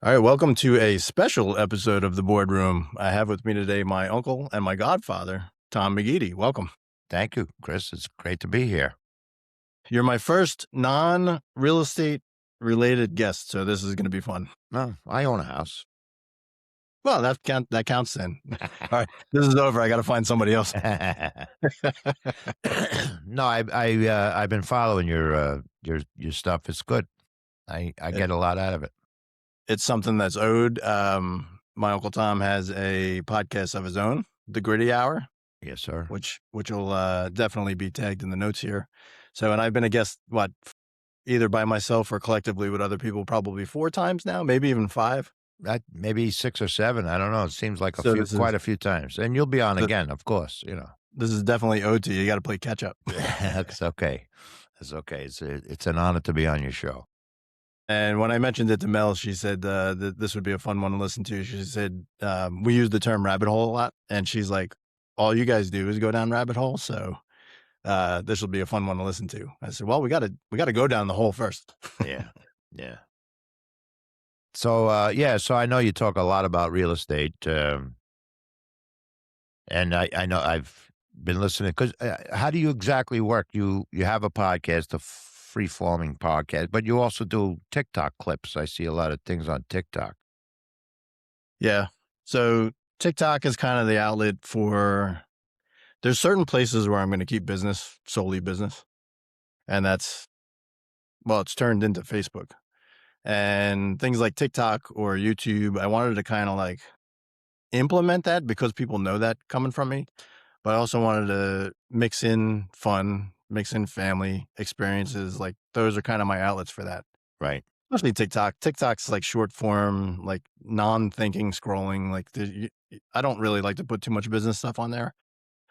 All right, welcome to a special episode of The Boardroom. I have with me today my uncle and my godfather, Tom McGeady. Welcome. Thank you, Chris. It's great to be here. You're my first non-real estate related guest, so this is going to be fun. No, I own a house. Well, that counts then. All right, this is over. I got to find somebody else. No, I've been following your stuff. It's good. I get a lot out of it. It's something that's owed. My uncle Tom has a podcast of his own, The Gritty Hour, Yes, sir. which will definitely be tagged in the notes here. So, and I've been a guest, either by myself or collectively with other people, probably 4 times now, maybe even 5. Maybe 6 or 7. I don't know. It seems like So quite a few times. And you'll be on again, of course. this is definitely owed to you. You got to play catch up. It's okay. It's okay. It's an honor to be on your show. And when I mentioned it to Mel, she said that this would be a fun one to listen to. She said we use the term rabbit hole a lot, and she's like, all you guys do is go down rabbit hole, so this will be a fun one to listen to. I said, well, we got to go down the hole first. Yeah. So, so I know you talk a lot about real estate, and I know I've been listening because how do you exactly work? You have a podcast, a free-forming podcast, but you also do TikTok clips. I see a lot of things on TikTok. Yeah. So TikTok is kind of the outlet for. There's certain places where I'm going to keep business, solely business, and it's turned into Facebook. And things like TikTok or YouTube, I wanted to kind of like implement that because people know that coming from me, but I also wanted to mix in fun, mix in family experiences. Like those are kind of my outlets for that. Right. Especially TikTok. TikTok's like short form, like non-thinking scrolling. Like I don't really like to put too much business stuff on there.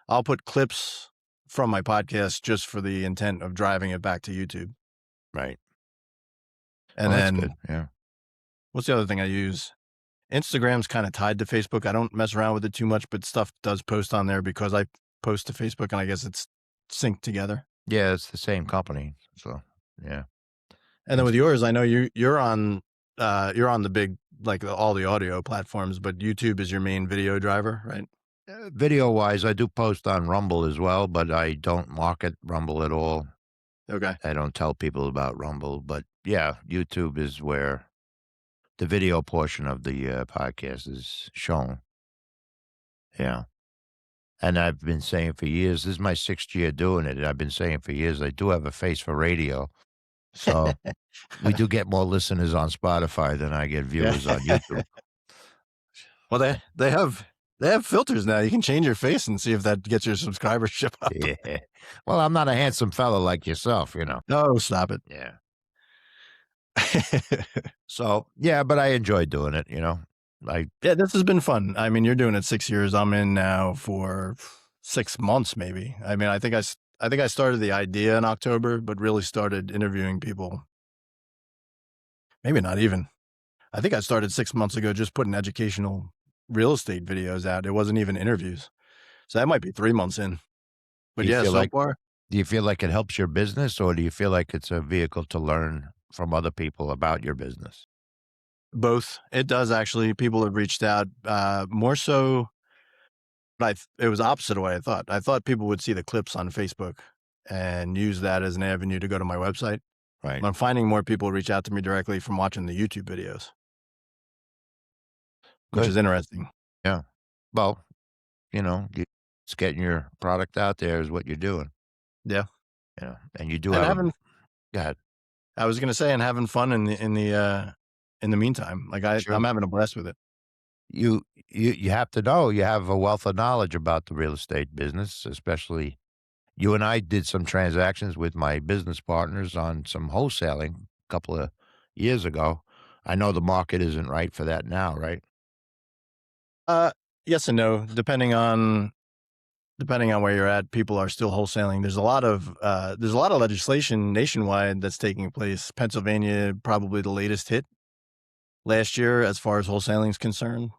I'll put clips from my podcast just for the intent of driving it back to YouTube. Right. And Well, that's then good. Yeah. what's the other thing I use? Instagram's kind of tied to Facebook. I don't mess around with it too much, but stuff does post on there because I post to Facebook, and I guess it's synced together. Yeah, it's the same company. So, yeah. And then with yours, I know you're on the big, like all the audio platforms, but YouTube is your main video driver, right? Video-wise, I do post on Rumble as well, but I don't market Rumble at all. Okay. I don't tell people about Rumble, but yeah, YouTube is where the video portion of the podcast is shown. Yeah. And I've been saying for years, this is my 6th year doing it. I've been saying for years, I do have a face for radio. So we do get more listeners on Spotify than I get viewers on YouTube. Well, they have filters now. You can change your face and see if that gets your subscribership up. Yeah. Well, I'm not a handsome fellow like yourself, No, stop it. Yeah. So, yeah, but I enjoy doing it, Yeah, this has been fun. I mean, you're doing it 6 years. I'm in now for 6 months, maybe. I mean, I think I started the idea in October, but really started interviewing people. Maybe not even. I think I started 6 months ago, just putting educational real estate videos out. It wasn't even interviews. So that might be 3 months in. But Do you yeah, feel so like far, do you feel like it helps your business, or do you feel like it's a vehicle to learn from other people about your business? both. It does actually. People have reached out more so. But it was opposite of what I thought. I thought people would see the clips on Facebook and use that as an avenue to go to my website. Right. I'm finding more people reach out to me directly from watching the YouTube videos, which Good. is interesting. Yeah. Well, it's getting your product out there is what you're doing. Yeah. And you do And have go ahead. I was going to say, and having fun in the meantime, like Sure. I'm having a blast with it. You have to know you have a wealth of knowledge about the real estate business, especially you and I did some transactions with my business partners on some wholesaling a couple of years ago. I know the market isn't right for that now, right? Yes and no, depending on where you're at. People are still wholesaling. There's a lot of legislation nationwide that's taking place. Pennsylvania, probably the latest hit last year as far as wholesaling is concerned.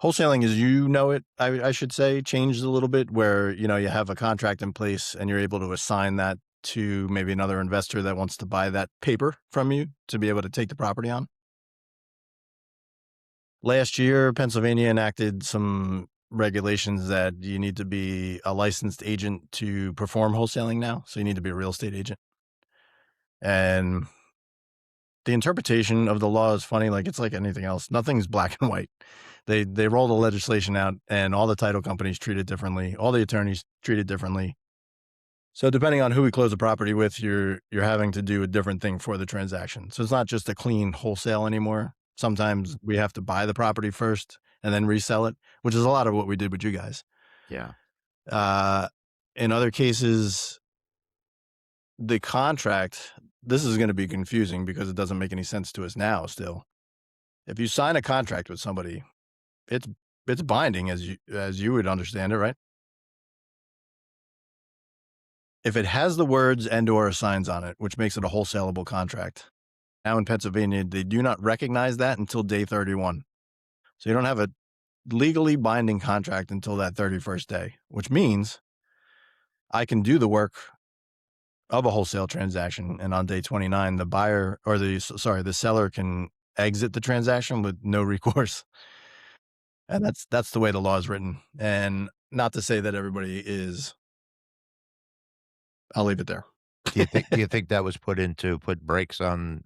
Wholesaling, as you know it, I should say, changed a little bit where, you have a contract in place and you're able to assign that to maybe another investor that wants to buy that paper from you to be able to take the property on. Last year, Pennsylvania enacted some regulations that you need to be a licensed agent to perform wholesaling now. So you need to be a real estate agent. And the interpretation of the law is funny. Like, it's like anything else. Nothing's black and white. They roll the legislation out, and all the title companies treat it differently. All the attorneys treat it differently. So depending on who we close the property with, you're having to do a different thing for the transaction. So it's not just a clean wholesale anymore. Sometimes we have to buy the property first and then resell it, which is a lot of what we did with you guys. Yeah. In other cases, the contract, this is going to be confusing because it doesn't make any sense to us now still. If you sign a contract with somebody, it's binding as you would understand it, right? If it has the words and/or signs on it, which makes it a wholesalable contract. Now in Pennsylvania, they do not recognize that until day 31. So you don't have a legally binding contract until that 31st day, which means I can do the work of a wholesale transaction, and on day 29, the buyer or the seller can exit the transaction with no recourse. And that's the way the law is written. And not to say that everybody is. I'll leave it there. Do you think that was put brakes on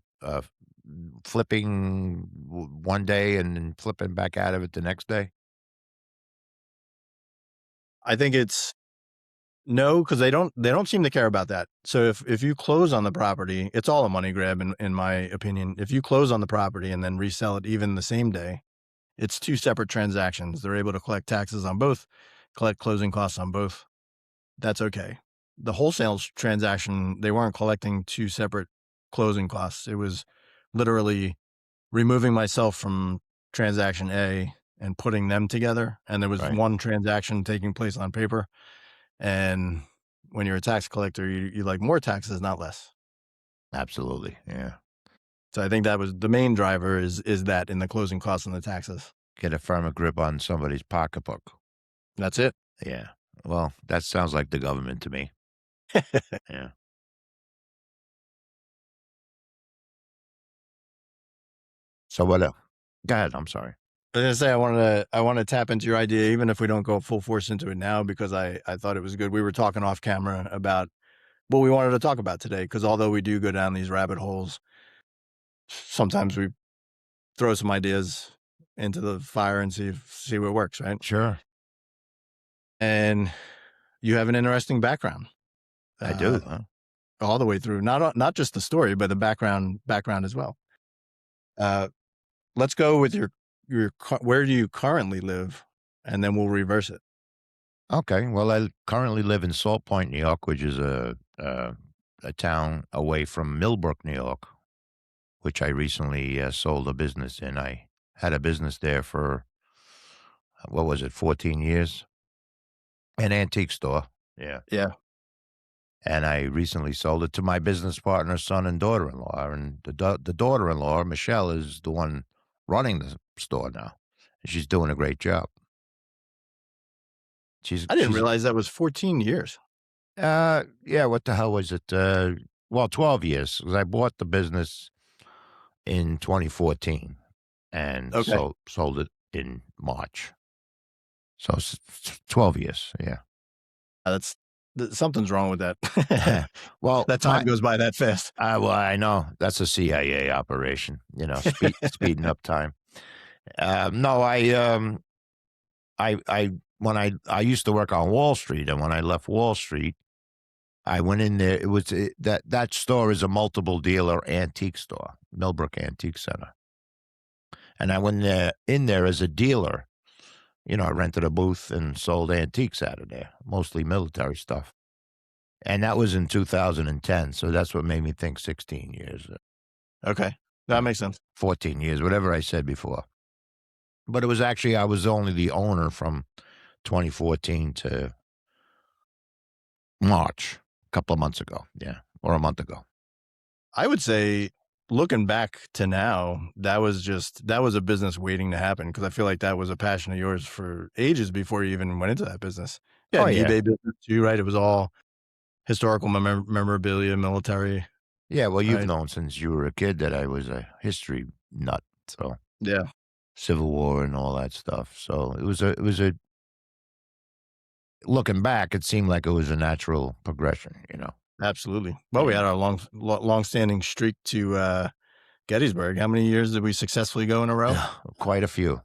flipping one day and then flipping back out of it the next day? I think it's no, because they don't seem to care about that. So if you close on the property, it's all a money grab in my opinion. If you close on the property and then resell it even the same day, it's two separate transactions. They're able to collect taxes on both, collect closing costs on both. That's okay. The wholesale transaction, they weren't collecting two separate closing costs. It was literally removing myself from transaction A and putting them together. And there was Right. one transaction taking place on paper. And when you're a tax collector, you like more taxes, not less. Absolutely. Yeah. So I think that was the main driver is that in the closing costs and the taxes. Get a firmer grip on somebody's pocketbook. That's it. Yeah. Well, that sounds like the government to me. Yeah. So what else? Go ahead. I'm sorry. I was gonna say I want to tap into your idea, even if we don't go full force into it now, because I thought it was good. We were talking off camera about what we wanted to talk about today, because although we do go down these rabbit holes, sometimes we throw some ideas into the fire and see what works, right? Sure. And you have an interesting background. I do. Huh? All the way through, not just the story, but the background as well. Let's go with your where do you currently live, and then we'll reverse it. Okay. Well, I currently live in Salt Point, New York, which is a town away from Millbrook, New York, which I recently sold a business in. I had a business there for what was it, 14 years? An antique store. Yeah. Yeah. And I recently sold it to my business partner's son and daughter-in-law. And the daughter-in-law, Michelle, is the one running the store now. And she's doing a great job. I didn't realize that was 14 years. Yeah, what the hell was it? Well, 12 years, 'cause I bought the business in 2014 and Okay. sold it in March. So 12 years, yeah. That's something's wrong with that. Well, That time goes by that fast. well, I know. That's a CIA operation, speeding up time. No, when I used to work on Wall Street, and when I left Wall Street, I went in there. It was that store is a multiple dealer antique store, Millbrook Antique Center, and I went in there as a dealer. I rented a booth and sold antiques out of there, mostly military stuff. And that was in 2010, so that's what made me think 16 years. Okay. That makes sense. 14 years, whatever I said before. But it was actually, I was only the owner from 2014 to March, a couple of months ago. Yeah. Or a month ago. I would say, looking back to now, that was a business waiting to happen, because I feel like that was a passion of yours for ages before you even went into that business. Yeah, Oh, an yeah. eBay business too, right? It was all historical memorabilia, military. Yeah, well, you've Right. known since you were a kid that I was a history nut, so. Yeah. Civil War and all that stuff. So it was a looking back, it seemed like it was a natural progression, you know. Absolutely. Well, we Yeah. had our long-standing streak to Gettysburg. How many years did we successfully go in a row? Quite a few.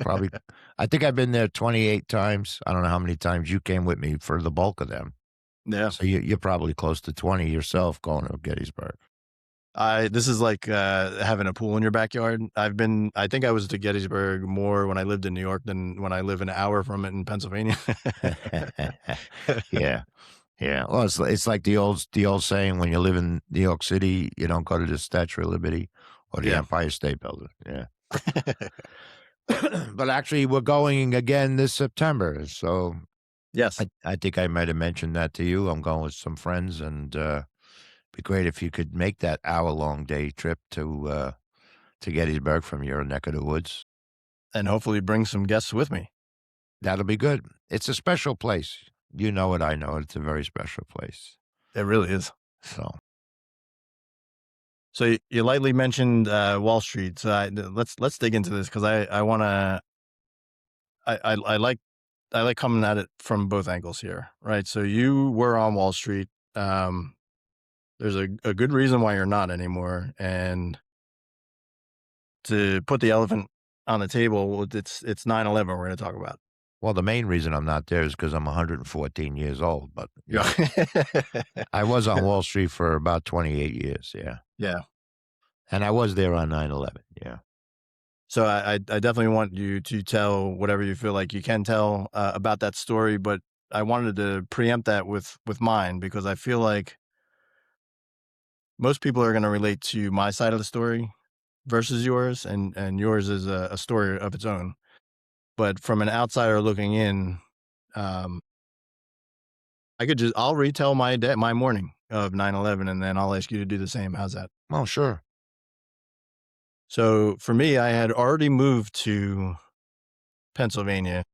Probably I think I've been there 28 times. I don't know how many times you came with me for the bulk of them. Yeah. So you're probably close to 20 yourself going to Gettysburg. I This is like having a pool in your backyard. I think I was to Gettysburg more when I lived in New York than when I live an hour from it in Pennsylvania. Yeah. Yeah. Well, it's like the old saying, when you live in New York City, you don't go to the Statue of Liberty or the Yeah. Empire State Building. Yeah. But actually, we're going again this September. So Yes. I think I might have mentioned that to you. I'm going with some friends, and be great if you could make that hour-long day trip to Gettysburg from your neck of the woods. And hopefully bring some guests with me. That'll be good. It's a special place. You know it, I know it. It's a very special place. It really is. So, So you lightly mentioned Wall Street. So let's dig into this because I want to. I like coming at it from both angles here, right? So you were on Wall Street. Um, there's a good reason why you're not anymore, and to put the elephant on the table, it's 9/11 we're going to talk about. well, the main reason I'm not there is because I'm 114 years old. But Yeah. yeah, I was on Wall Street for about 28 years. Yeah. Yeah. And I was there on 9/11. Yeah. So I definitely want you to tell whatever you feel like you can tell about that story, but I wanted to preempt that with mine because I feel like most people are going to relate to my side of the story versus yours, and yours is a story of its own. But from an outsider looking in, um, I'll retell my morning of 9/11, and then I'll ask you to do the same. How's that? Oh, sure. So for me, I had already moved to Pennsylvania.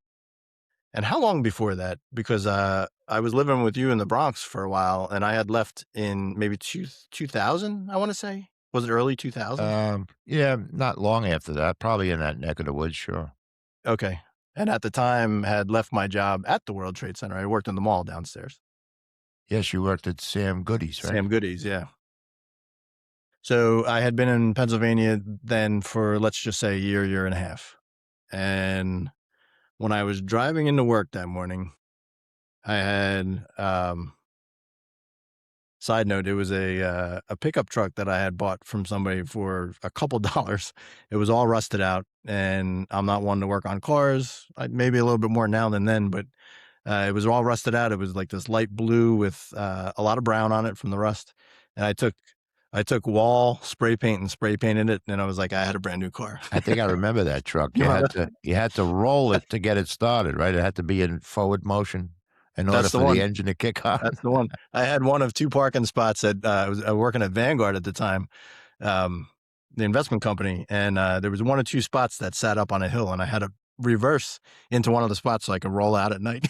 And how long before that? Because I was living with you in the Bronx for a while, and I had left in maybe 2000, I want to say. Was it early 2000s? Yeah, not long after that, probably in that neck of the woods. Sure. Okay. And at the time, had left my job at the World Trade Center. I worked in the mall downstairs. Yes, you worked at Sam Goody's, right? Sam Goodies, yeah. So I had been in Pennsylvania then for, let's just say, a year and a half. And when I was driving into work that morning, I had side note, it was a pickup truck that I had bought from somebody for a couple dollars. It was all rusted out, and I'm not one to work on cars. Maybe a little bit more now than then, but it was all rusted out. It was like this light blue with a lot of brown on it from the rust. And I took wall spray paint and spray painted it, and I was like, I had a brand new car. I think I remember that truck. You You know, had to roll it to get it started, right? It had to be in forward motion in order that's the for the one. engine to kick on. That's the one. I had one of two parking spots at I was working at Vanguard at the time, um, the investment company, and there was one or two spots that sat up on a hill, and I had to reverse into one of the spots so I could roll out at night.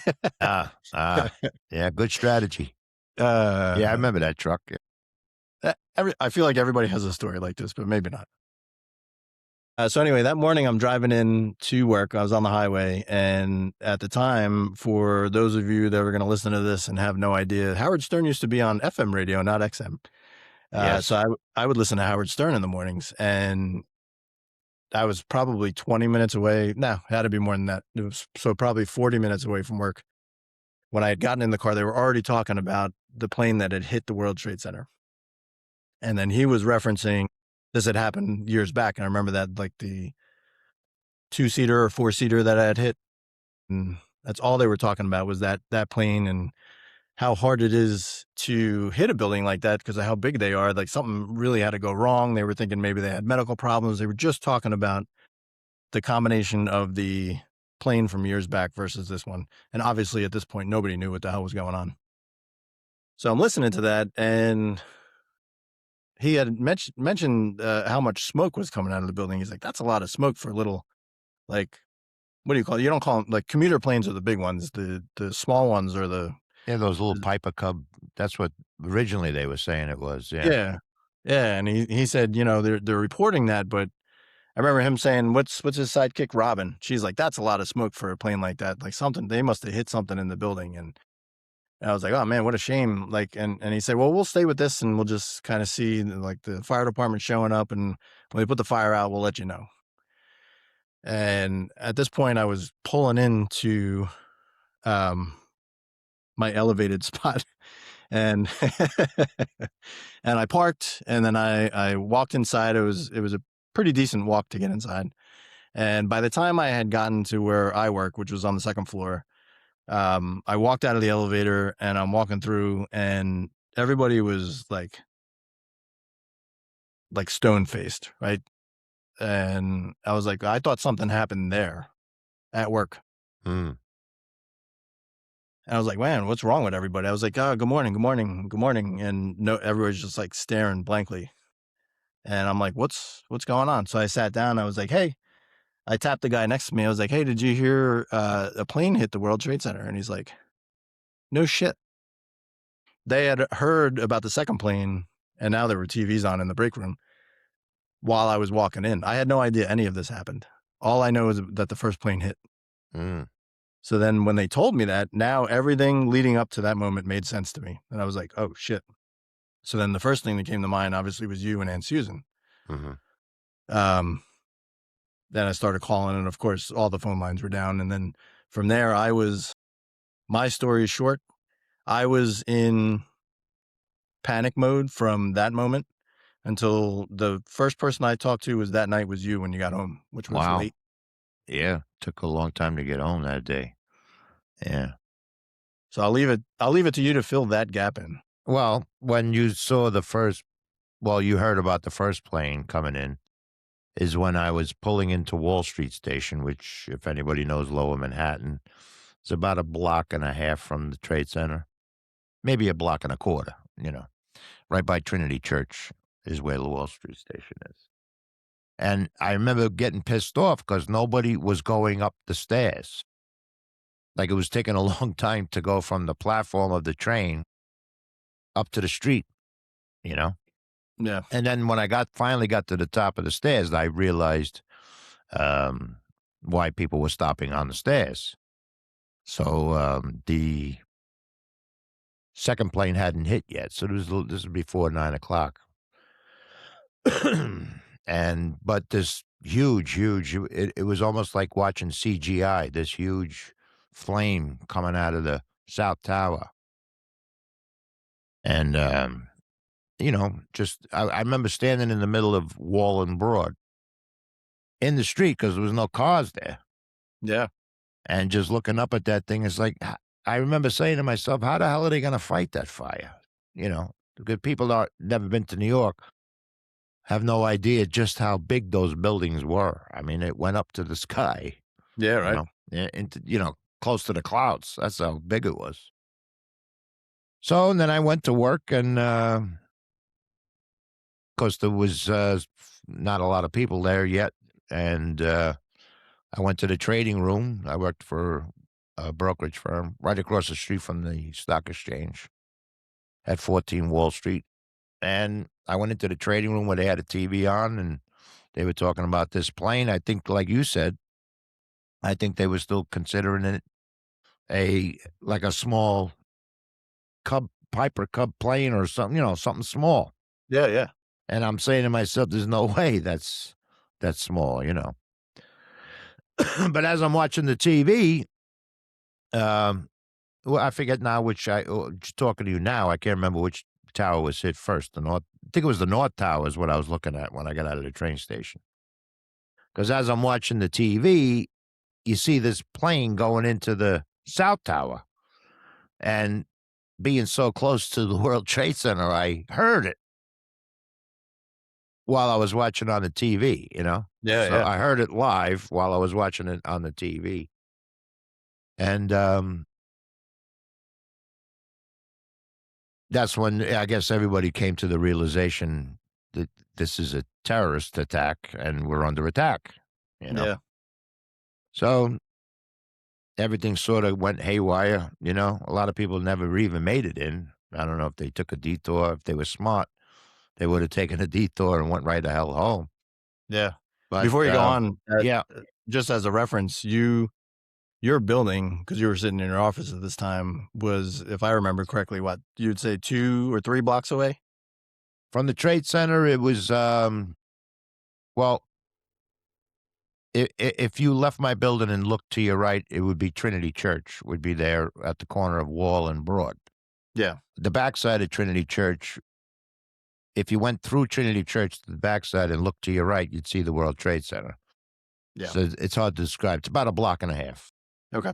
Yeah, good strategy. Yeah, I uh, remember that truck. Yeah. I feel like everybody has a story like this, but maybe not. So anyway, that morning I'm driving in to work. I was on the highway, and at the time, for those of you that are going to listen to this and have no idea, Howard Stern used to be on FM radio, not XM. So Yes. I would listen to Howard Stern in the mornings, and I was probably 20 minutes away. No, it had to be more than that. It was so probably 40 minutes away from work. When I had gotten in the car, they were already talking about the plane that had hit the World Trade Center. And then he was referencing this had happened years back. And I remember that, like the 2-seater or 4-seater that I had hit. And that's all they were talking about was that plane and how hard it is to hit a building like that because of how big they are. Like something really had to go wrong. They were thinking maybe they had medical problems. They were just talking about the combination of the plane from years back versus this one. And obviously at this point, nobody knew what the hell was going on. So I'm listening to that, and he had mentioned how much smoke was coming out of the building. He's like, that's a lot of smoke for a little, like, what do you call it? You don't call them, like, commuter planes are the big ones. The small ones are Yeah, those little Piper Cub. That's what originally they were saying it was. Yeah. yeah. Yeah. And he said, they're reporting that, but I remember him saying, "What's his sidekick, Robin?" She's like, "That's a lot of smoke for a plane like that. Like something they must have hit something in the building." And I was like, "Oh man, what a shame!" Like, and he said, "Well, we'll stay with this, and we'll just kind of see like the fire department showing up, and when they put the fire out, we'll let you know." And at this point, I was pulling into um, my elevated spot, and and I parked, and then I walked inside. It was a pretty decent walk to get inside. And by the time I had gotten to where I work, which was on the second floor, I walked out of the elevator and I'm walking through, and everybody was like stone faced, right? And I was like, I thought something happened there at work. Mm. And I was like, man, what's wrong with everybody? I was like, oh, good morning, good morning, good morning. And no, everybody's just like staring blankly. And I'm like, what's going on? So I sat down. I was like, hey, I tapped the guy next to me. I was like, hey, did you hear a plane hit the World Trade Center? And he's like, no shit. They had heard about the second plane, and now there were TVs on in the break room while I was walking in. I had no idea any of this happened. All I know is that the first plane hit. Mm. So then when they told me that, now everything leading up to that moment made sense to me. And I was like, oh shit. So then the first thing that came to mind obviously was you and Aunt Susan. Hmm. Um, then I started calling, and of course all the phone lines were down. And then from there, my story is short. I was in panic mode from that moment until the first person I talked to was that night was you when you got home, which was Wow. late. Yeah. Took a long time to get home that day. Yeah. So I'll leave it to you to fill that gap in. Well, when you saw you heard about the first plane coming in, is when I was pulling into Wall Street Station, which, if anybody knows Lower Manhattan, is about a block and a half from the Trade Center, maybe a block and a quarter, right by Trinity Church is where the Wall Street Station is. And I remember getting pissed off because nobody was going up the stairs. Like it was taking a long time to go from the platform of the train up to the street, you know? Yeah. And then when I finally got to the top of the stairs, I realized um, why people were stopping on the stairs. So the second plane hadn't hit yet. So this was before 9 o'clock. But this huge, it was almost like watching CGI, this huge flame coming out of the South Tower. And, I remember standing in the middle of Wall and Broad in the street because there was no cars there. Yeah. And just looking up at that thing, it's like, I remember saying to myself, how the hell are they going to fight that fire? Because people are never been to New York, have no idea just how big those buildings were. I mean, it went up to the sky, Yeah. Right. into, close to the clouds. That's how big it was. So, and then I went to work, and of course, there was not a lot of people there yet. And I went to the trading room. I worked for a brokerage firm right across the street from the stock exchange at 14 Wall Street. And I went into the trading room where they had a TV on, and they were talking about this plane. I think, like you said, I think they were still considering it like a small Piper Cub plane or something, something small. Yeah. Yeah. And I'm saying to myself, there's no way that's small. But as I'm watching the TV, um, well, I forget now talking to you now, I can't remember which tower was hit first. I think it was the North Tower is what I was looking at when I got out of the train station. Because as I'm watching the TV, you see this plane going into the South Tower. And being so close to the World Trade Center, I heard it while I was watching on the TV. Yeah. So Yeah. I heard it live while I was watching it on the TV. And that's when I guess everybody came to the realization that this is a terrorist attack and we're under attack, you know? Yeah. So everything sort of went haywire. A lot of people never even made it in. I don't know if they took a detour. If they were smart, they would have taken a detour and went right the hell home. Yeah. But, Before you go on, yeah, just as a reference, your building, because you were sitting in your office at this time, was, if I remember correctly, what you'd say 2 or 3 blocks away. from the Trade Center, it was, well, if you left my building and looked to your right, it would be Trinity Church would be there at the corner of Wall and Broad. Yeah, The backside of Trinity Church, if you went through Trinity Church to the backside and looked to your right, you'd see the World Trade Center. yeah, So it's hard to describe. It's about a block and a half. okay,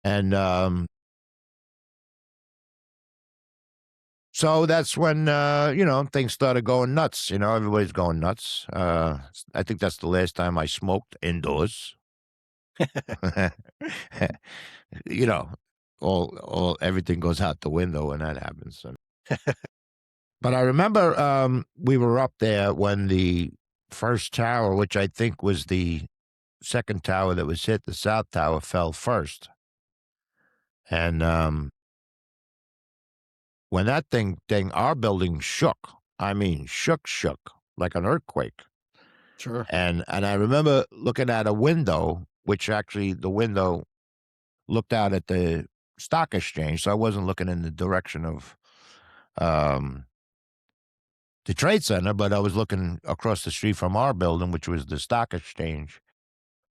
And so that's when, things started going nuts. Everybody's going nuts. I think that's the last time I smoked indoors. you know, everything goes out the window when that happens. But I remember we were up there when the first tower, which I think was the second tower that was hit, the South Tower, fell first. And when that our building shook. I mean, shook like an earthquake. sure, And I remember looking at a window, which actually the window looked out at the stock exchange, so I wasn't looking in the direction of um, the Trade Center, but I was looking across the street from our building, which was the stock exchange.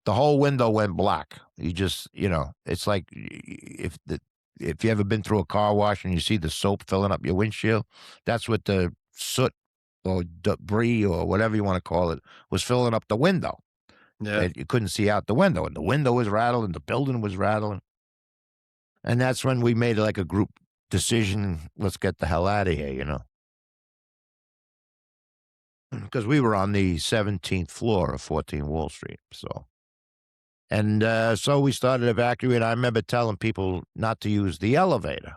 The whole window went black. You just, it's like if you ever been through a car wash and you see the soap filling up your windshield, that's what the soot or debris or whatever you want to call it was filling up the window. yeah. That you couldn't see out the window, and the window was rattling, the building was rattling. And that's when we made like a group decision, let's get the hell out of here, because we were on the 17th floor of 14 Wall Street. So we started evacuating. I remember telling people not to use the elevator.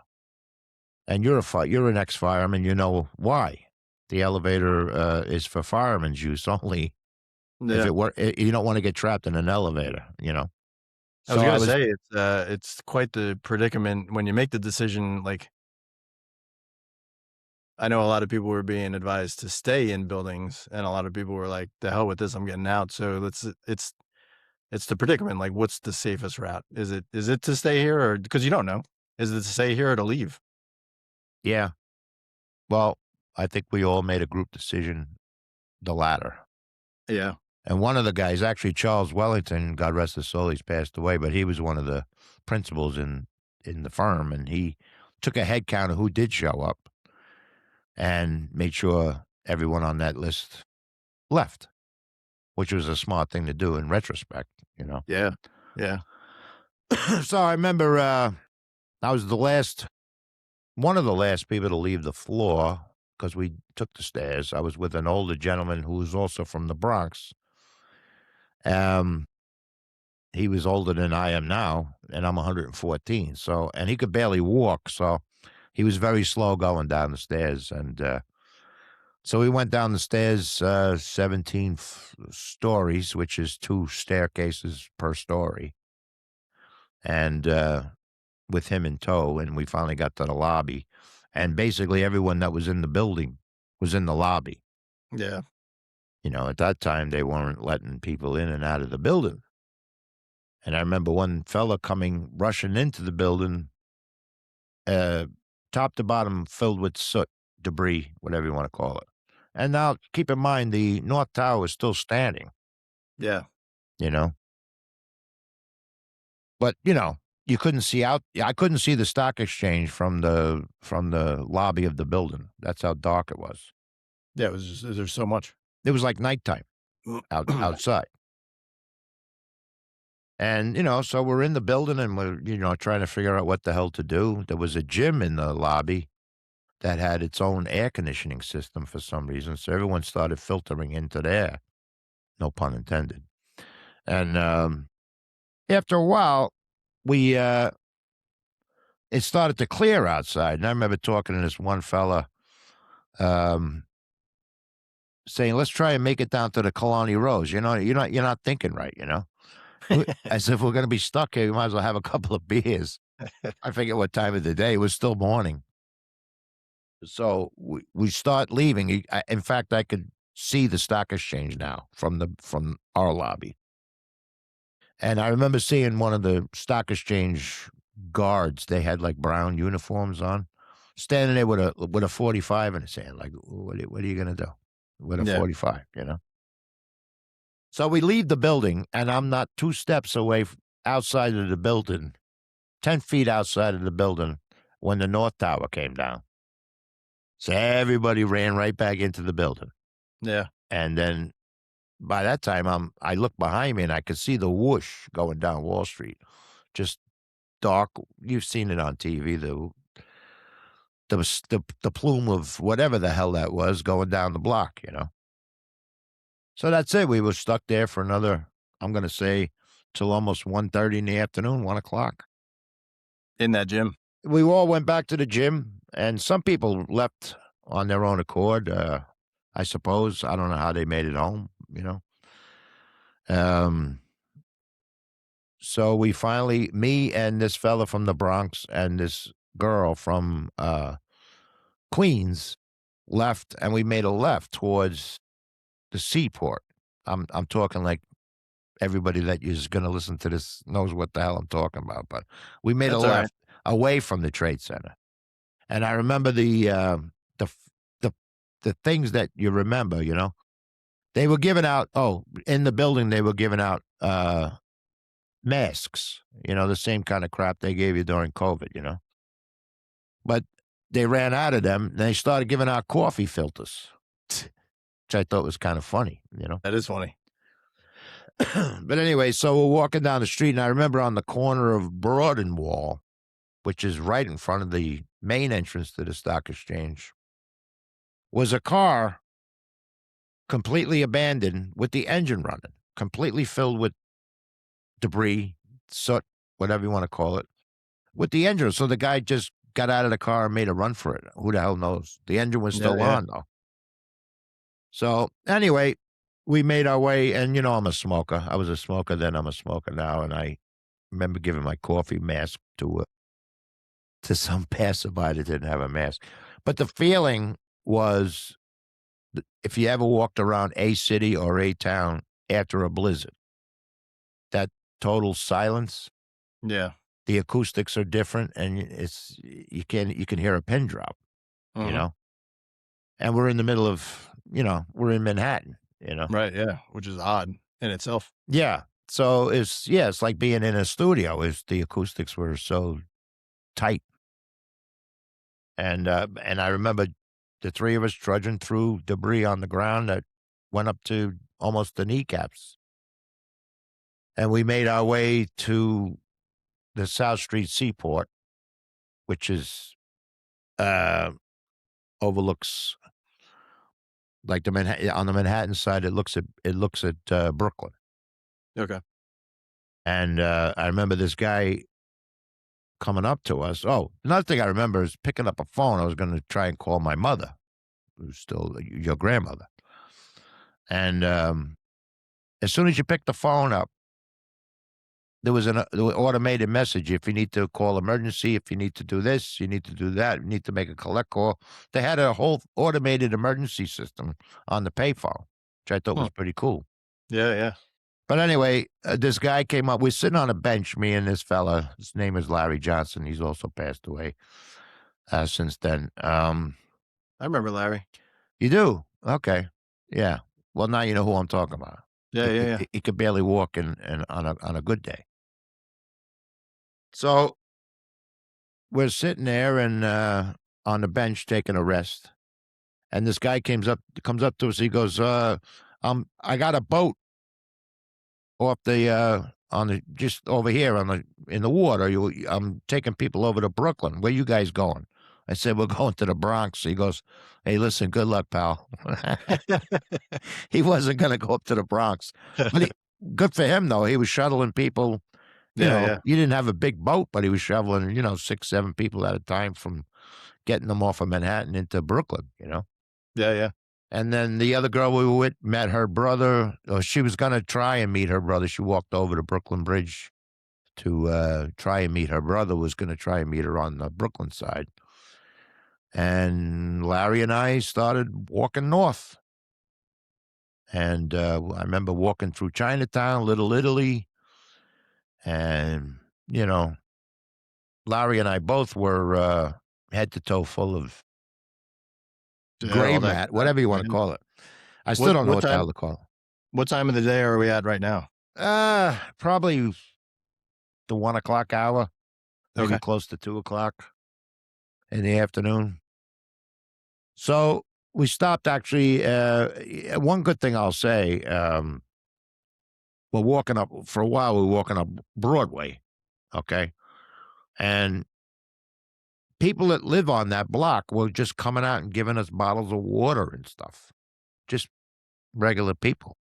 And you're an ex-fireman, you know why. The elevator is for firemen's use only. If Yeah. it were, you don't want to get trapped in an elevator. I was So I gonna was, say it's quite the predicament when you make the decision. Like, I know a lot of people were being advised to stay in buildings, and a lot of people were like, "The hell with this, I'm getting out." So it's the predicament. Like, what's the safest route? Is it to stay here, or because you don't know? Is it to stay here or to leave? yeah. Well, I think we all made a group decision, the latter. Yeah, And one of the guys, actually Charles Wellington, God rest his soul, he's passed away, but he was one of the principals in the firm, and he took a head count of who did show up and made sure everyone on that list left, which was a smart thing to do in retrospect. yeah, yeah, So I remember I was one of the last people to leave the floor because we took the stairs. I was with an older gentleman who was also from the Bronx. Um, he was older than I am now, and I'm 114. So, and he could barely walk. So he was very slow going down the stairs. And so we went down the stairs, 17 stories, which is 2 staircases per story. And with him in tow, and we finally got to the lobby. And basically everyone that was in the building was in the lobby. yeah, At that time, they weren't letting people in and out of the building. And I remember one fella rushing into the building, uh, top to bottom, filled with soot, debris, whatever you want to call it. And now, keep in mind, the North Tower is still standing, yeah, you know? But, you couldn't see out. I couldn't see the stock exchange from the lobby of the building. That's how dark it was. yeah. It was just, there's so much. It was like nighttime outside. And, so we're in the building and we're, trying to figure out what the hell to do. There was a gym in the lobby that had its own air conditioning system for some reason. So everyone started filtering into there. No pun intended. And after a while, we it started to clear outside. And I remember talking to this one fella um, saying, let's try and make it down to the Kalani Rose. You're not thinking right. As if we're going to be stuck here, we might as well have a couple of beers. I forget what time of the day. It was still morning. So we start leaving. In fact, I could see the stock exchange now from our lobby. And I remember seeing one of the stock exchange guards. They had like brown uniforms on, standing there with a 45 in his hand. Like, what are you gonna do with a Yeah. 45? You know. So we leave the building, and I'm not 2 steps away outside of the building, 10 feet outside of the building, when the North Tower came down. So everybody ran right back into the building, Yeah. and then by that time, I looked behind me and I could see the whoosh going down Wall Street, just dark. You've seen it on TV. The plume of whatever the hell that was going down the block. You know. So that's it. We were stuck there for another. I'm going to say till almost 1:30 in the afternoon, 1 o'clock. In that gym. We all went back to the gym, and some people left on their own accord. I suppose I don't know how they made it home. You know. Um, So we finally, me and this fella from the Bronx and this girl from Queens left, and we made a left towards the seaport. I'm talking like everybody that is going to listen to this knows what the hell I'm talking about, but we made a That's all right. left away from the Trade Center. And I remember the f- the the things that you remember. You know, they were giving out. Oh, in the building, they were giving out masks, the same kind of crap they gave you during COVID. But they ran out of them and they started giving out coffee filters, which I thought was kind of funny. That is funny. But anyway, so we're walking down the street, and I remember on the corner of Broad and Wall, which is right in front of the main entrance to the stock exchange, was a car completely abandoned with the engine running, completely filled with debris, soot, whatever you want to call it, with the engine. So the guy just got out of the car and made a run for it. Who the hell knows? The engine was Yeah, still yeah. on, though. So anyway, we made our way, and I'm a smoker. I was a smoker then. I'm a smoker now, and I remember giving my coffee mask to some passerby that didn't have a mask. But the feeling was, if you ever walked around a city or a town after a blizzard, that total silence. Yeah. The acoustics are different, and you can hear a pin drop. You Mhm. know, and we're in the middle of we're in Manhattan. Right, yeah, which is odd in itself. Yeah. So it's like being in a studio. Is the acoustics were so tight, and I remember the three of us trudging through debris on the ground that went up to almost the kneecaps, and we made our way to the South Street Seaport, which is uh overlooks like the Manhattan on the Manhattan side. It looks at Brooklyn, Okay. and I remember this guy coming up to us. Oh, another thing I remember is picking up a phone. I was going to try and call my mother, who's still your grandmother. And as soon as you pick the phone up, there was an automated message. If you need to call emergency, if you need to do this, you need to do that, you need to make a collect call. They had a whole automated emergency system on the payphone, which I thought Huh. was pretty cool. Yeah, yeah. But anyway, this guy came up. We're sitting on a bench, me and this fella. His name is Larry Johnson. He's also passed away since then. I remember Larry. You do? Okay. Yeah. Well, now you know who I'm talking about. Yeah, He, yeah, he, yeah. he could barely walk and on a good day. So we're sitting there and on the bench taking a rest, and this guy comes up to us. He goes, I got a boat off the on the just over here in the water. I'm taking people over to Brooklyn. Where you guys going? I said, we're going to the Bronx. He goes, hey, listen, good luck, pal. He wasn't going to go up to the Bronx, but good for him though. He was shuttling people. Yeah, yeah. You didn't have a big boat, but he was shoveling 6, 7 people at a time from getting them off of Manhattan into Brooklyn. Yeah, yeah. And then the other girl we were with met her brother. Or she was going to try and meet her brother. She walked over to Brooklyn Bridge to try and meet her brother. Was going to try and meet her on the Brooklyn side. And Larry and I started walking north. And I remember walking through Chinatown, Little Italy, and, you know, Larry and I both were head to toe full of Yeah, gray all that mat, whatever you want to grime. call it. I still What don't know what what the hell time to call what time of the day are we at right now? it. Probably the 1 o'clock hour, maybe Okay. close to 2 o'clock in the afternoon. So we stopped actually. One good thing I'll say, we're walking up for a while. We're walking up Broadway, okay, and people that live on that block were just coming out and giving us bottles of water and stuff. Just regular people,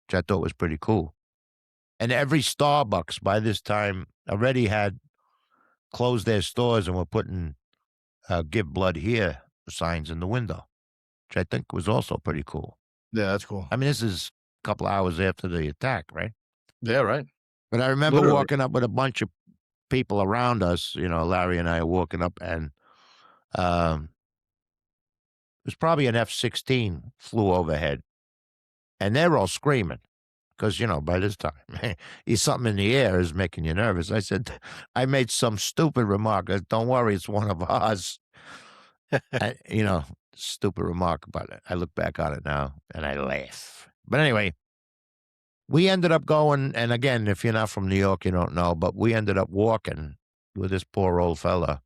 which I thought was pretty cool. And every Starbucks by this time already had closed their stores and were putting "Give blood here" signs in the window, which I think was also pretty cool. Yeah, that's cool. I mean, this is a couple hours after the attack, right? Yeah, right. But I remember Literally. walking up with a bunch of people around us. Larry and I are walking up, and um, it was probably an F-16 flew overhead, and they're all screaming because by this time, something in the air is making you nervous. I made some stupid remark. Don't worry, it's one of ours. I, you know, Stupid remark about it. I look back on it now and I laugh. But anyway, we ended up going, and again, if you're not from New York, you don't know, but we ended up walking with this poor old fella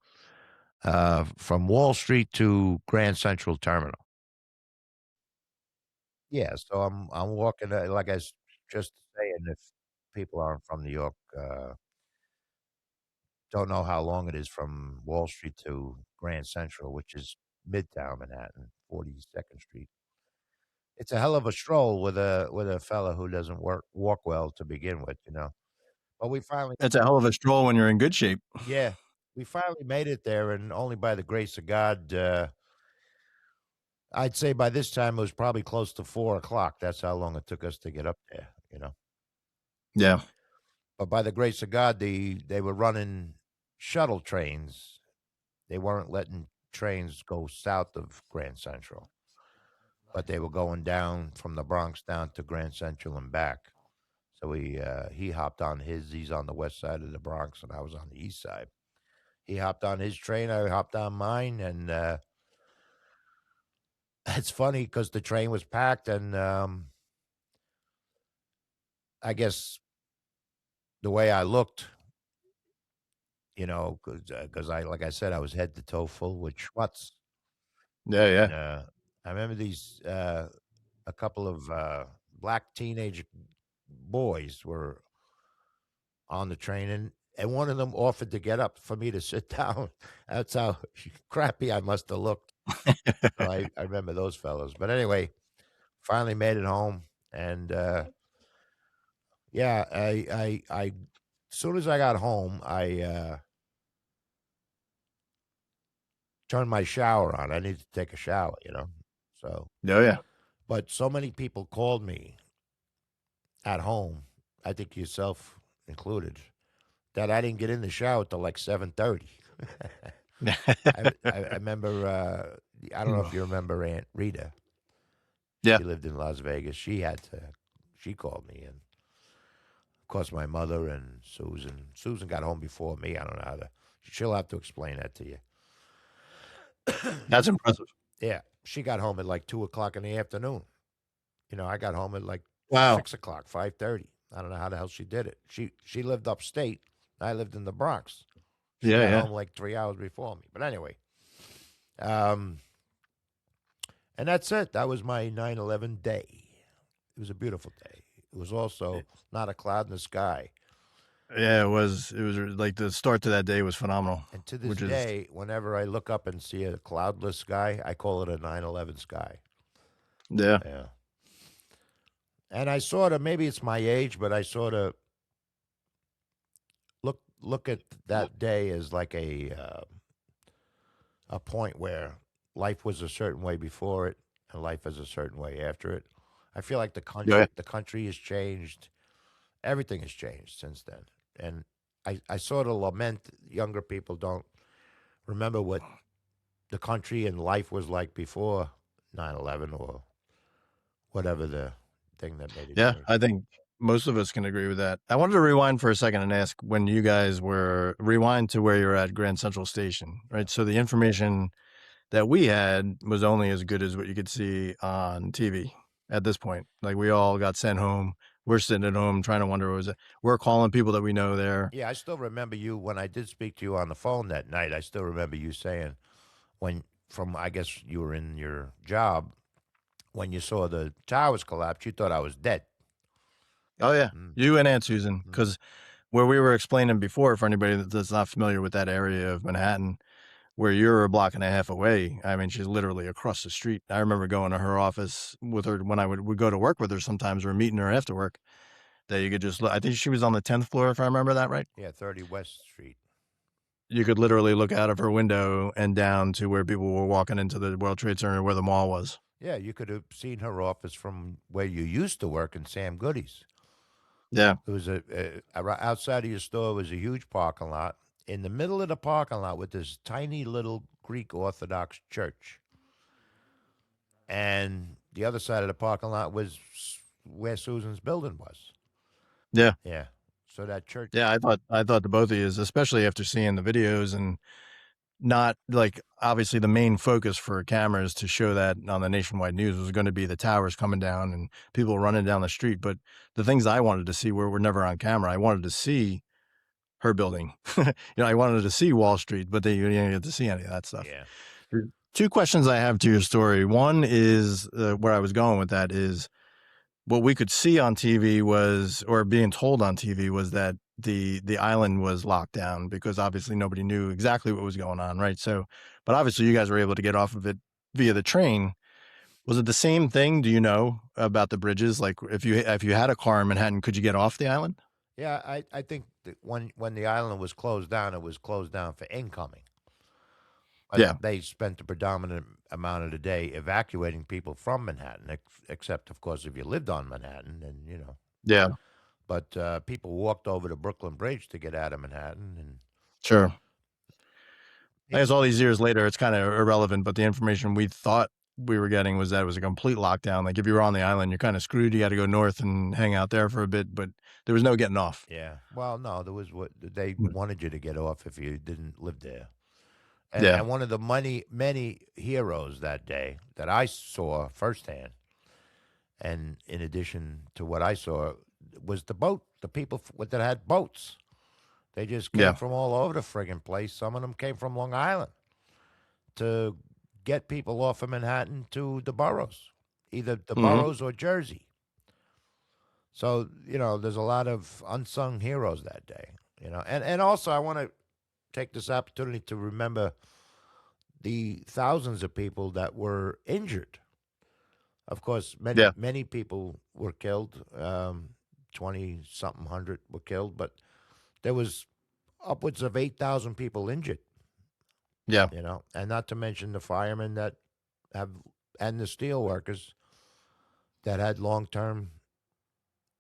from Wall Street to Grand Central Terminal. Yeah, so I'm walking, like I was just saying, if people aren't from New York, don't know how long it is from Wall Street to Grand Central, which is Midtown Manhattan, 42nd Street. It's a hell of a stroll with a fella who doesn't walk well to begin with. But we finally, It's a hell of a stroll when you're in good shape. yeah, we finally made it there, and only by the grace of God, I'd say by this time it was probably close to 4 o'clock. That's how long it took us to get up there. Yeah. But by the grace of God, they were running shuttle trains. They weren't letting trains go south of Grand Central, but they were going down from the Bronx down to Grand Central and back. So he hopped on his. He's on the west side of the Bronx, and I was on the east side. He hopped on his train. I hopped on mine, and it's funny because the train was packed, and I guess the way I looked, because I, like I said, I was head to toe full with schmutz. Yeah, And, yeah. I remember a couple of black teenage boys were on the train, and one of them offered to get up for me to sit down. That's how crappy I must have looked. So I remember those fellows. But anyway, finally made it home, and yeah, as soon as I got home, I turned my shower on. I needed to take a shower. So, Oh, yeah. but so many people called me at home, I think yourself included, that I didn't get in the shower till like 7:30. I remember. I don't know if you remember Aunt Rita. Yeah. She lived in Las Vegas. She called me, and of course my mother and Susan. Susan got home before me. I don't know how to. She'll have to explain that to you. That's impressive. Yeah, she got home at like 2 o'clock in the afternoon. I got home at like Wow. 6 o'clock, 5:30. I don't know how the hell she did it. She lived upstate. I lived in the Bronx. She Yeah, got yeah. home like 3 hours before me. But anyway, um, and that's it. That was my 9/11 day. It was a beautiful day. It was also not a cloud in the sky. Yeah, it was like the start to that day was phenomenal, And to this which is day, whenever I look up and see a cloudless sky, I call it a 9/11 sky. yeah. Yeah. And I sort of, maybe it's my age, but I sort of look at that day as like a point where life was a certain way before it and life is a certain way after it. I feel like the Yeah. country has changed. Everything has changed since then. And I sort of lament younger people don't remember what the country and life was like before 9/11 or whatever the thing that made it Yeah, worse. I think most of us can agree with that. I wanted to rewind for a second and ask when you guys were rewind to where you were at Grand Central Station, Yeah. right? So the information that we had was only as good as what you could see on TV at this point. Like we all got sent home. We're sitting at home trying to wonder what was it. We're calling people that we know there. Yeah, I still remember you when I did speak to you on the phone that night. I still remember you saying when from I guess you were in your job when you saw the towers collapse, you thought I was dead. Oh yeah, Mm, you and Aunt Susan, mm. because where we were explaining before, for anybody that's not familiar with that area of Manhattan, where you're a block and a half away. I mean, she's literally across the street. I remember going to her office with her when I would go to work with her sometimes or meeting her after work. That you could just look. I think she was on the 10th floor, if I remember that right. Yeah, 30 West Street. You could literally look out of her window and down to where people were walking into the World Trade Center where the mall was. Yeah, you could have seen her office from where you used to work in Sam Goody's. Yeah, There was outside of your store was a huge parking lot. In the middle of the parking lot with this tiny little Greek Orthodox church, and the other side of the parking lot was where Susan's building was. yeah, Yeah, so that church. yeah. I thought the both of you, especially after seeing the videos and not like obviously the main focus for cameras to show that on the nationwide news was going to be the towers coming down and people running down the street. But the things I wanted to see were never on camera. I wanted to see her building. I wanted to see Wall Street, but you didn't get to see any of that stuff. Yeah, Two questions I have to your story. One is where I was going with that is what we could see on TV was, or being told on TV was that the island was locked down because obviously nobody knew exactly what was going on, right? So, but obviously you guys were able to get off of it via the train. Was it the same thing? Do you know about the bridges? Like if you had a car in Manhattan, could you get off the island? yeah. I think that when the island was closed down, it was closed down for incoming. But Yeah, they spent the predominant amount of the day evacuating people from Manhattan, except, of course, if you lived on Manhattan, and yeah, But people walked over the Brooklyn Bridge to get out of Manhattan, and sure. I guess people. all these years later, it's kind of irrelevant, but the information we thought we were getting was that it was a complete lockdown. Like if you were on the island, you're kind of screwed. You got to go north and hang out there for a bit, but there was no getting off. Yeah, well, no, there was what they Mm. wanted you to get off if you didn't live there. And Yeah, and one of the many heroes that day that I saw firsthand, and in addition to what I saw, was the people that had boats. They just came yeah, from all over the friggin' place. Some of them came from Long Island to get people off of Manhattan to the boroughs, either the hmm boroughs or Jersey. So, there's a lot of unsung heroes that day, and also I want to take this opportunity to remember the thousands of people that were injured. Of course, many, yeah, many people were killed. 20 something hundred were killed, but there was upwards of 8,000 people injured, yeah. and not to mention the firemen that have, and the steel workers that had long term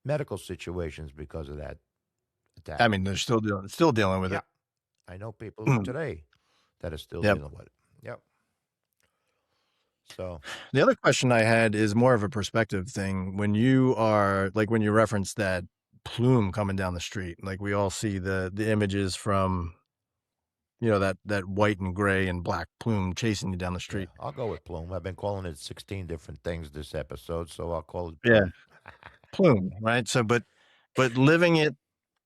medical situations because of that attack. I mean, they're still dealing with Yeah. it. I know people Mm. today that are still Yep. dealing with it. Yep. So, The other question I had is more of a perspective thing. When you are like when you reference that plume coming down the street, like we all see the images from that white and gray and black plume chasing you down the yeah, street. I'll go with plume. I've been calling it 16 different things this episode, so I'll call it Yeah, plume. plume, right? So, but living it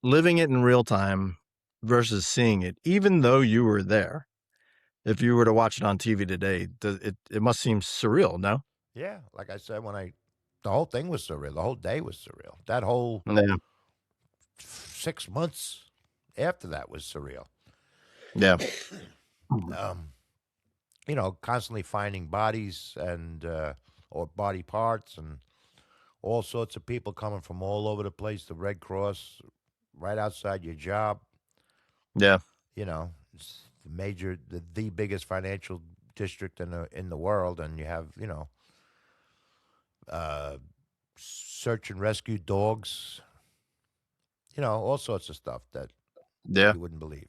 in real time versus seeing it, even though you were there. If you were to watch it on TV today, it must seem surreal, no? Yeah, like I said, the whole thing was surreal. The whole day was surreal. That whole Yeah, 6 months after that was surreal. yeah, Um, constantly finding bodies and or body parts and all sorts of people coming from all over the place. The Red Cross right outside your job. yeah. It's the biggest financial district in the world, and you have uh, search and rescue dogs. All sorts of stuff that Yeah. you wouldn't believe.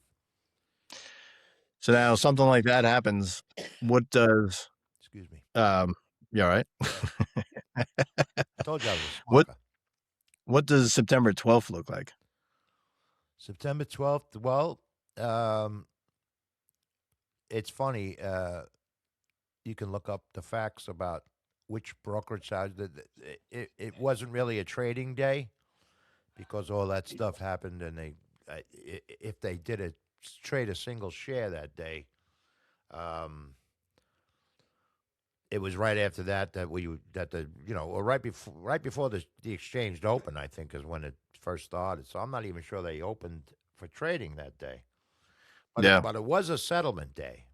So now something like that happens. What does Excuse me. um? You all right? Yeah. told you I was a What smoker. what does September 12th look like? September 12th. Well, um, it's funny. You can look up the facts about which brokerage house. It wasn't really a trading day because all that stuff happened, and if they did trade a single share that day, um, it was right after that the or right before the exchange opened. I think is when it first started. So I'm not even sure they opened for trading that day, but Yeah. it was a settlement day,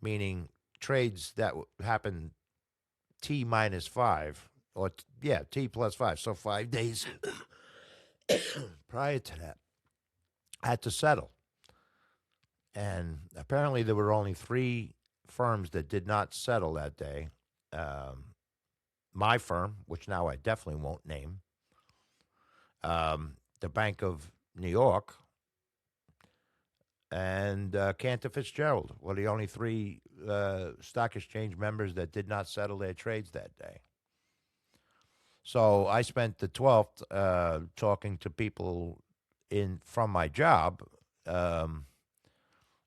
meaning trades that happened T-5 or T+5. So 5 days prior to that had to settle. And apparently there were only three firms that did not settle that day. Um, my firm, which now I definitely won't name, the Bank of New York, and Cantor Fitzgerald were the only three stock exchange members that did not settle their trades that day. So I spent the 12th talking to people from my job um,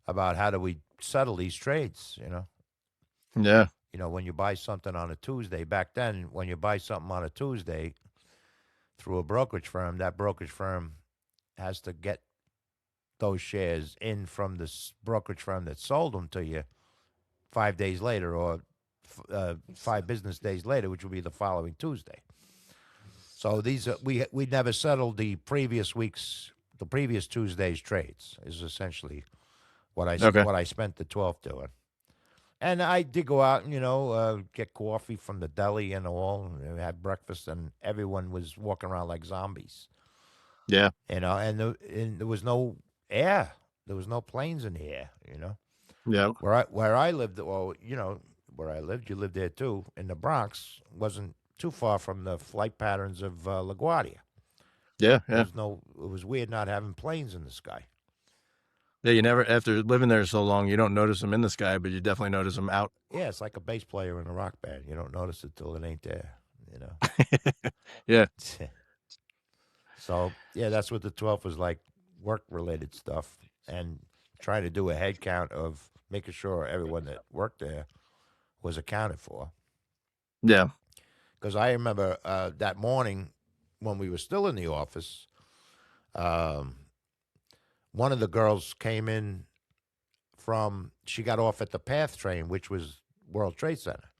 about how do we settle these trades. Yeah. When you buy something on a Tuesday, back then, when you buy something on a Tuesday through a brokerage firm, that brokerage firm has to get those shares in from the brokerage firm that sold them to you 5 days later or 5 business days later, which will be the following Tuesday. So we never settled the previous Tuesday's trades. Is essentially Okay. what I spent the 12th doing. And I did go out and get coffee from the deli and all, and had breakfast, and everyone was walking around like zombies. Yeah. And there was no air, there was no planes in the air. Yeah. Where I lived, well, where I lived, you lived there too, in the Bronx, wasn't too far from the flight patterns of LaGuardia. Yeah. Yeah. It was weird not having planes in the sky. Yeah. You never, after living there so long, you don't notice them in the sky, but you definitely notice them out. Yeah, it's like a bass player in a rock band. You don't notice it till it ain't there, you know. Yeah. So, yeah, that's what the 12th was like, work related stuff, and trying to do a head count of making sure everyone that worked there was accounted for. Yeah. Because I remember that morning when we were still in the office, um, one of the girls came in she got off at the PATH train, which was World Trade Center.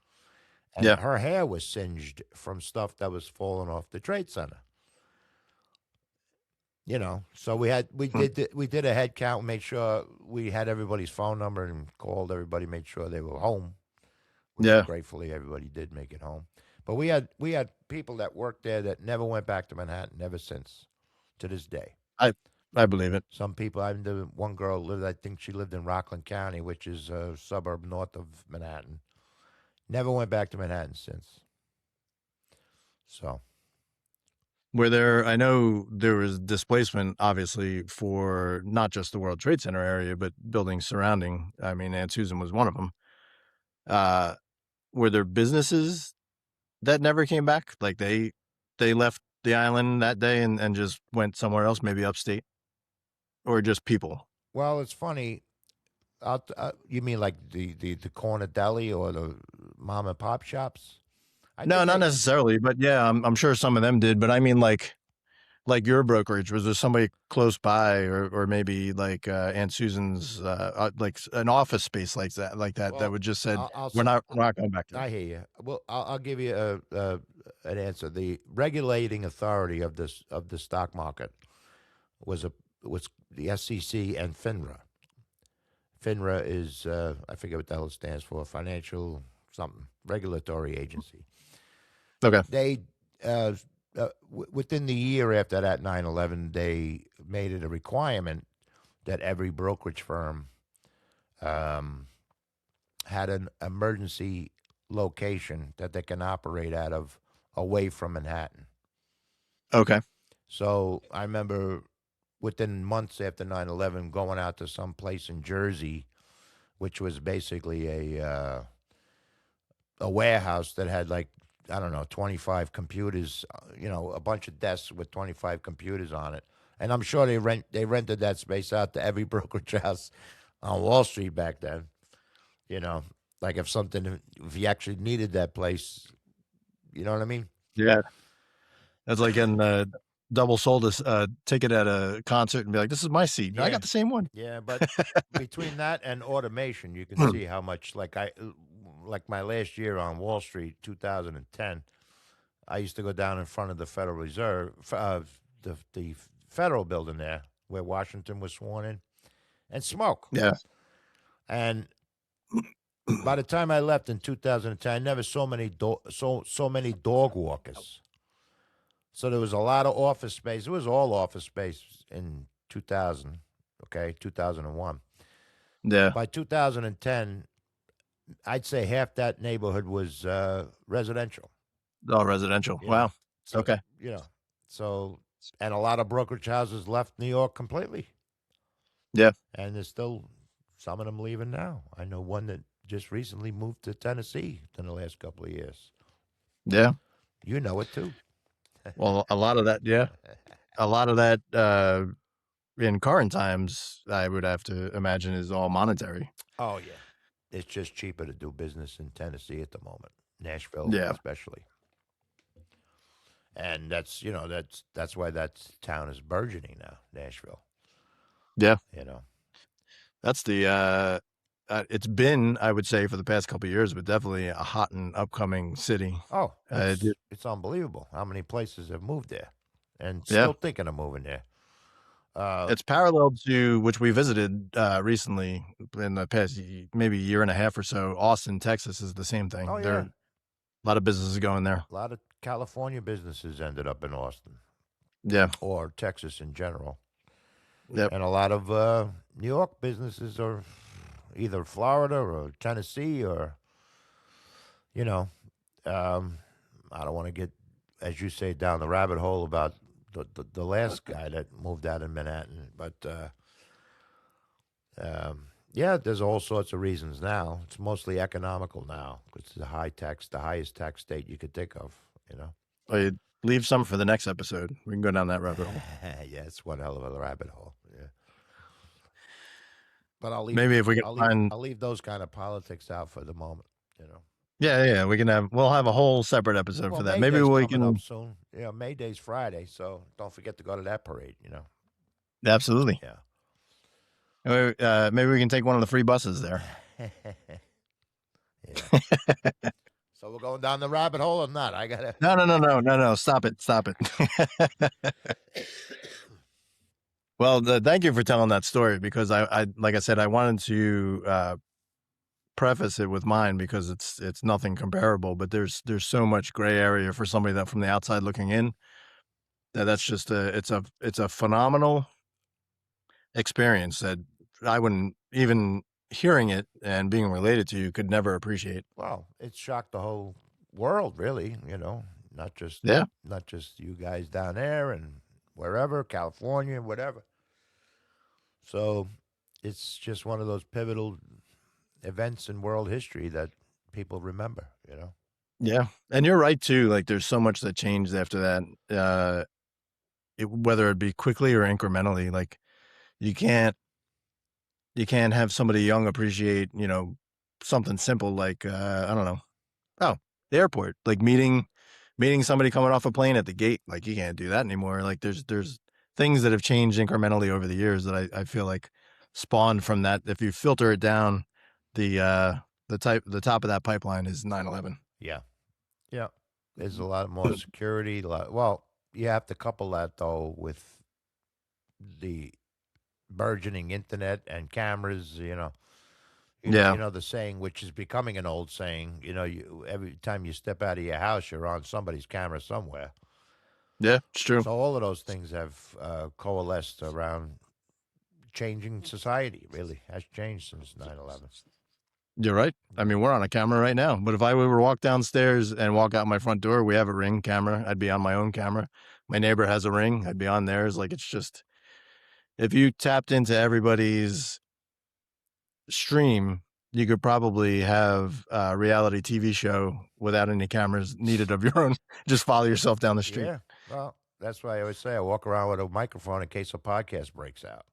And Yeah. her hair was singed from stuff that was falling off the Trade Center. So Mm. we did a head count, made sure we had everybody's phone number, and called everybody, made sure they were home, which Yeah. gratefully everybody did make it home. But we had people that worked there that never went back to Manhattan, never since, to this day. I, I believe it. Some people, one girl lived, I think she lived in Rockland County, which is a suburb north of Manhattan. Never went back to Manhattan since. So, I know there was displacement, obviously, for not just the World Trade Center area, but buildings surrounding. I mean, Aunt Susan was one of them. Uh, were there businesses that never came back? Like they left the island that day and just went somewhere else, maybe upstate, or just people? well, it's funny. You mean like the corner deli or the mom and pop shops? I No, think not they. necessarily, but yeah, I'm sure some of them did. But I mean, like your brokerage, was there somebody close by, or maybe like Aunt Susan's, like an office space that Well, would just said I'll we're not going back there. I hear you. Well, I'll give you an answer. The regulating authority of the stock market was the SEC and FINRA. FINRA is I forget what the hell it stands for, financial something regulatory agency. Okay. They within the year after that 9/11, they made it a requirement that every brokerage firm um, had an emergency location that they can operate out of away from Manhattan. Okay. So I remember within months after 9/11 going out to some place in Jersey, which was basically a warehouse that had like I don't know, 25 computers, a bunch of desks with 25 computers on it. And I'm sure they rented that space out to every brokerage house on Wall Street back then. You know, like if you actually needed that place, you know what I mean? Yeah, that's like getting double sold a ticket at a concert and be like, "This is my seat. No, I Yeah. got the same one." Yeah, but between that and automation, you can see how much like my last year on Wall Street, 2010, I used to go down in front of the Federal Reserve, the federal building there where Washington was sworn in, and smoke. Yeah. And by the time I left in 2010, I never saw so many dog walkers. So there was a lot of office space. It was all office space in 2000, okay, 2001. Yeah. By 2010, I'd say half that neighborhood was residential. All residential. You know, Wow. so Okay. you know, so and a lot of brokerage houses left New York completely, Yeah. and there's still some of them leaving now. I know one that just recently moved to Tennessee in the last couple of years. Yeah. You know it too. Well, a lot of that. Yeah. A lot of that in current times, I would have to imagine, is all monetary. Oh yeah, it's just cheaper to do business in Tennessee at the moment, Nashville Yeah. especially, and that's why that town is burgeoning now, Nashville. Yeah. You know. That's the. It's been, I would say, for the past couple of years, but definitely a hot and upcoming city. Oh, Uh, it's unbelievable how many places have moved there, and yeah. still thinking of moving there. It's parallel to which we visited recently in the past maybe year and a half or so. Austin, Texas is the same thing. Oh There are yeah, a lot of businesses going there. a lot of California businesses ended up in Austin Yeah. or Texas in general, Yep. and a lot of New York businesses are either Florida or Tennessee or you know. Um, I don't want to get, as you say, down the rabbit hole about the last guy that moved out in Manhattan, but yeah, there's all sorts of reasons now. It's mostly economical now because it's the highest tax state you could think of. You know. I leave some for the next episode. We can go down that rabbit hole. Yeah, it's one hell of a rabbit hole. Yeah, but Maybe if we can find. I'll leave those kind of politics out for the moment. You know. Yeah, yeah, we can have. We'll have a whole separate episode Well, for that. May Maybe Day's we coming up can. soon. Yeah, May Day's Friday, so don't forget to go to that parade. You know. Absolutely. Yeah. Maybe we can take one of the free buses there. Yeah. So we're going down the rabbit hole or not? I gotta. No. Stop it. Stop it. Well, thank you for telling that story because I like I said, I wanted to preface it with mine because it's nothing comparable, but there's so much gray area for somebody that from the outside looking in that's just it's a phenomenal experience that I wouldn't even hearing it and being related to you could never appreciate. Well, it shocked the whole world, really. Yeah. Not just you guys down there and wherever, California, whatever. So it's just one of those pivotal events in world history that people remember. You know. Yeah. And you're right too. Like there's so much that changed after that. Whether it be quickly or incrementally, like you can't have somebody young appreciate, something simple like I don't know. Oh, the airport. Like meeting somebody coming off a plane at the gate. Like you can't do that anymore. Like there's things that have changed incrementally over the years that I feel like spawned from that. If you filter it down, the top of that pipeline is 9/11. Yeah. Yeah. There's a lot more security. Well, you have to couple that though with the burgeoning internet and cameras. Yeah. The saying, which is becoming an old saying. You every time you step out of your house, you're on somebody's camera somewhere. Yeah, it's true. So all of those things have coalesced around changing society. Really has changed since 9/11. You're right. I mean, we're on a camera right now, but if I were to walk downstairs and walk out my front door, we have a Ring camera. I'd be on my own camera. My neighbor has a Ring. I'd be on theirs. Like it's just, if you tapped into everybody's stream, you could probably have a reality TV show without any cameras needed of your own. Just follow yourself down the street. Yeah. Well, that's why I always say I walk around with a microphone in case a podcast breaks out.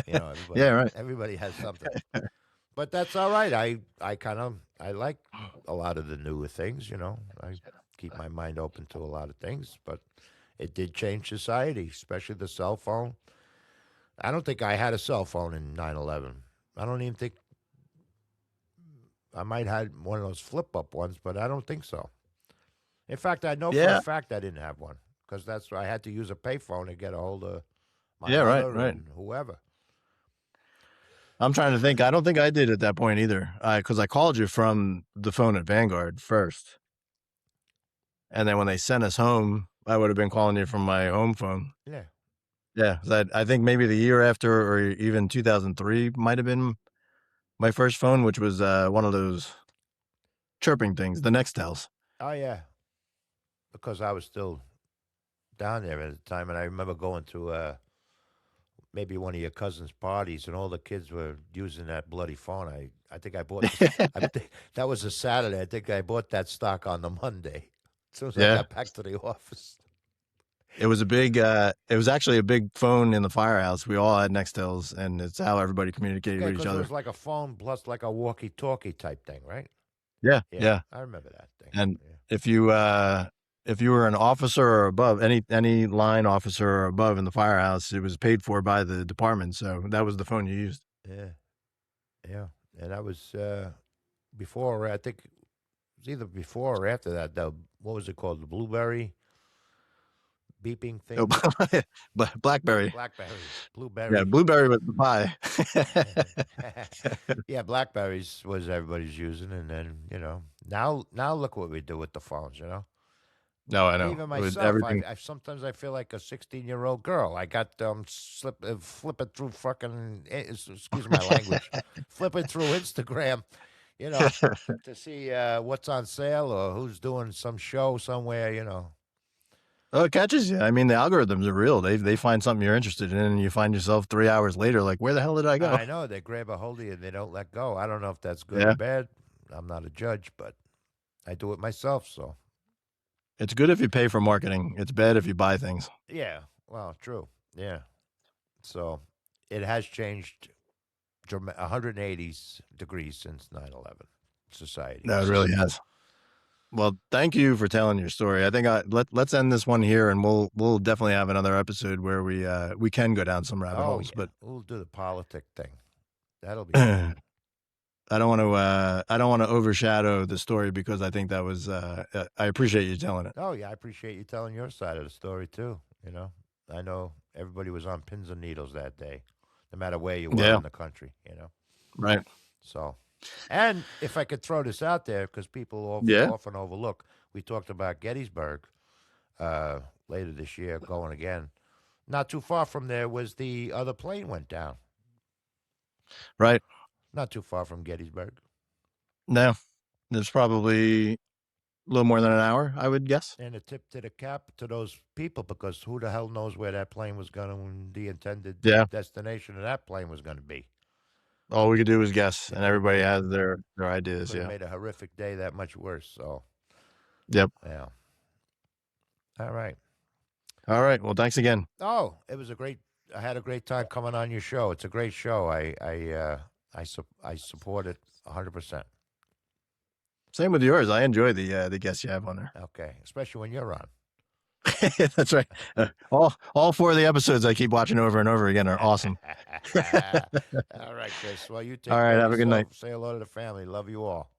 You know, Yeah, right. everybody has something. But that's all right. I like a lot of the newer things, you know. I keep my mind open to a lot of things, but it did change society, especially the cell phone. I don't think I had a cell phone in 9/11. I don't even think I might have had one of those flip up ones, but I don't think so. In fact, I know for a Yeah, fact I didn't have one because that's why I had to use a payphone to get a hold of my yeah, right, mother right. and whoever. I'm trying to think. I don't think I did at that point either, because I called you from the phone at Vanguard first, and then when they sent us home, I would have been calling you from my home phone. Yeah. Yeah, 'cause I think maybe the year after, or even 2003, might have been my first phone, which was one of those chirping things, the Nextels. Oh yeah, because I was still down there at the time, and I remember going to maybe one of your cousin's parties, and all the kids were using that bloody phone. I think I bought. I think that was a Saturday. I think I bought that stock on the Monday. As soon as I Yeah, got back to the office. it was a big. It was actually a big phone in the firehouse. We all had Nextels, and it's how everybody communicated Okay, with each because it other. was like a phone plus like a walkie-talkie type thing, right? Yeah, Yeah, yeah. I remember that thing. And Yeah. if you if you were an officer or above, any line officer or above in the firehouse, it was paid for by the department. So that was the phone you used. Yeah, yeah, and that was before. I think it was either before or after that. The what was it called? The blueberry beeping Oh, thing. but BlackBerry. Blackberry, Yeah, blueberry. BlueBerry was the pie. Yeah, Blackberries was everybody's using, and then now look what we do with the phones. No, I know. Even It was myself, everything. I sometimes I feel like a 16-year-old girl. I got flipping through fucking excuse my language, flipping through Instagram, you know, to see what's on sale or who's doing some show somewhere. Oh, it catches you. I mean, the algorithms are real. They find something you're interested in, and you find yourself 3 hours later, like, where the hell did I go? I know they grab a hold of you and they don't let go. I don't know if that's good or Yeah, bad. I'm not a judge, but I do it myself. So it's good if you pay for marketing. It's bad if you buy things. yeah, well, true. Yeah. So it has changed 180 degrees since 9/11 society. No, it So really has. Well, thank you for telling your story. I think let's end this one here, and we'll definitely have another episode where we can go down some rabbit oh holes. yeah, But we'll do the politic thing. That'll be fun. I don't want to overshadow the story because I think that was I appreciate you telling it. Oh yeah, I appreciate you telling your side of the story too. I know everybody was on pins and needles that day, no matter where you were Yeah, in the country. right. So, and if I could throw this out there, because people Yeah, often overlook, we talked about Gettysburg uh, later this year, going again. Not too far from there was the other plane went down. right. Not too far from Gettysburg. No, there's probably a little more than an hour, I would guess. And a tip to the cap to those people because who the hell knows where that plane was going to, the intended Yeah, destination of that plane was going to be. all we could do is guess, It and could have everybody made has their ideas. could have Yeah. made a horrific day that much worse. So Yep. yeah. All right. All right. Well, thanks again. Oh, it was a great. I had a great time coming on your show. It's a great show. I support it 100%. Same with yours. I enjoy the guests you have on there. Okay, especially when you're on. That's right. All four of the episodes I keep watching over and over again are awesome. All right, Chris. Well, you All take right. care of Have a good night. yourself. Say hello to the family. Love you all.